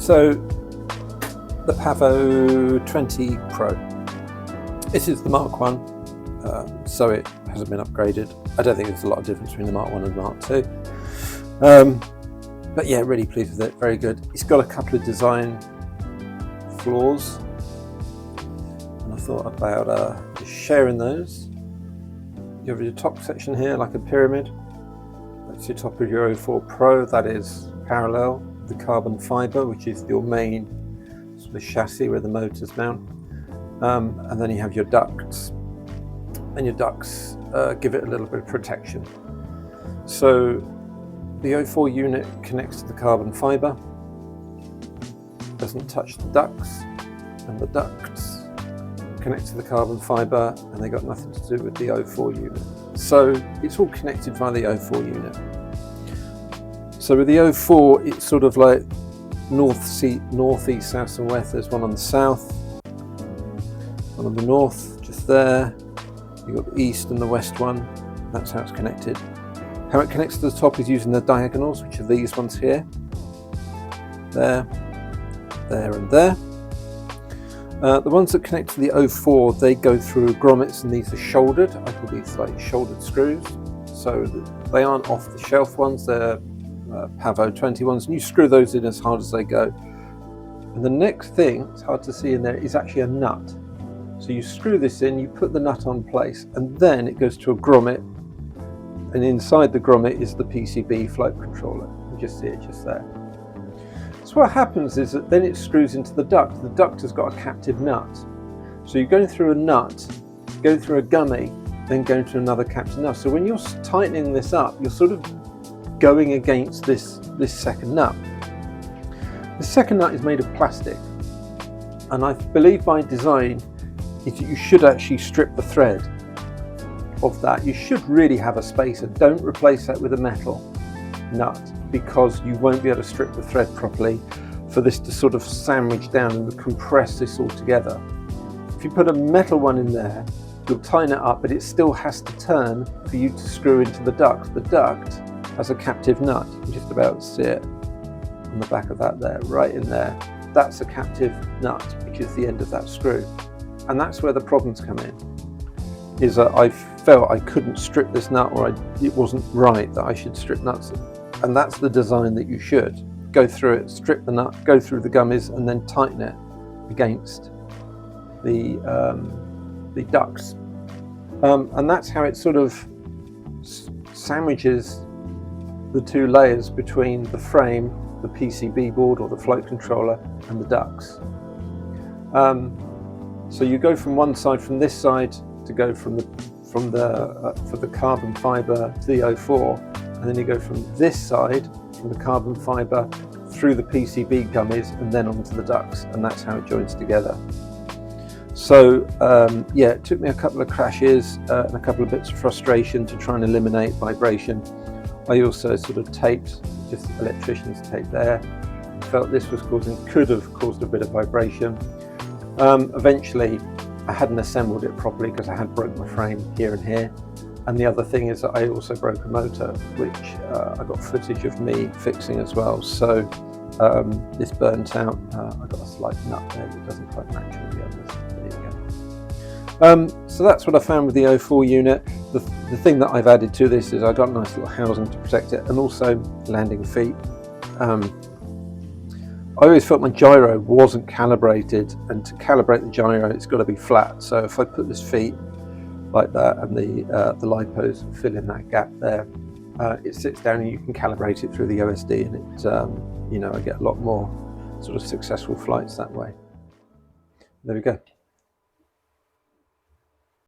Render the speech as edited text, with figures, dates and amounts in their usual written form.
So the Pavo 20 Pro. This is the Mark 1, so it hasn't been upgraded. I don't think there's a lot of difference between the Mark 1 and the Mark 2. But yeah, really pleased with it, very good. It's got a couple of design flaws, and I thought about just sharing those. You have your top section here like a pyramid. That's your top of your 04 Pro, that is parallel. The carbon fibre, which is your main sort of chassis where the motors mount. And then you have your ducts, and your ducts give it a little bit of protection. So the 04 unit connects to the carbon fibre, doesn't touch the ducts, and the ducts connect to the carbon fibre, and they got nothing to do with the 04 unit. So it's all connected via the 04 unit. So with the 04, it's sort of like north, east, south and west. There's one on the south, one on the north, just there. You've got the east and the west one. That's how it's connected. How it connects to the top is using the diagonals, which are these ones here. There, there and there. The ones that connect to the 04, they go through grommets, and these are shouldered. I call these like shouldered screws. So they aren't off the shelf ones, they're Pavo 20 ones, and you screw those in as hard as they go. And the next thing, it's hard to see in there, is actually a nut. So you screw this in, you put the nut on place, and then it goes to a grommet, and inside the grommet is the PCB float controller. You just see it just there. So what happens is that then it screws into the duct. The duct has got a captive nut. So you're going through a nut, going through a gummy, then going to another captive nut. So when you're tightening this up, you're sort of going against this second nut. The second nut is made of plastic, and I believe by design you should actually strip the thread of that. You should really have a spacer. Don't replace that with a metal nut, because you won't be able to strip the thread properly for this to sort of sandwich down and compress this all together. If you put a metal one in there, you'll tighten it up, but it still has to turn for you to screw into the duct. The duct has a captive nut. You can just about see it on the back of that there, right in there. That's a captive nut, which is the end of that screw. And that's where the problems come in, is that I felt I couldn't strip this nut, or it wasn't right that I should strip nuts. And that's the design that you should. Go through it, strip the nut, go through the gummies, and then tighten it against the ducts. And that's how it sort of sandwiches the two layers between the frame, the PCB board or the float controller, and the ducts. So you go from one side, from this side, to go for the carbon fibre to the 04, and then you go from this side, from the carbon fibre through the PCB gummies, and then onto the ducts, and that's how it joins together. So yeah, it took me a couple of crashes and a couple of bits of frustration to try and eliminate vibration. I also sort of taped, just electrician's tape there. Felt this was could have caused a bit of vibration. Eventually, I hadn't assembled it properly because I had broke my frame here and here. And the other thing is that I also broke a motor, which I got footage of me fixing as well. So this burnt out. I got a slight nut there that doesn't quite match all the others. There you go. So that's what I found with the 04 unit. The thing that I've added to this is I got a nice little housing to protect it, and also landing feet. I always felt my gyro wasn't calibrated, and to calibrate the gyro it's got to be flat. So if I put this feet like that, and the lipos fill in that gap there, it sits down and you can calibrate it through the OSD, and it I get a lot more sort of successful flights that way. There we go.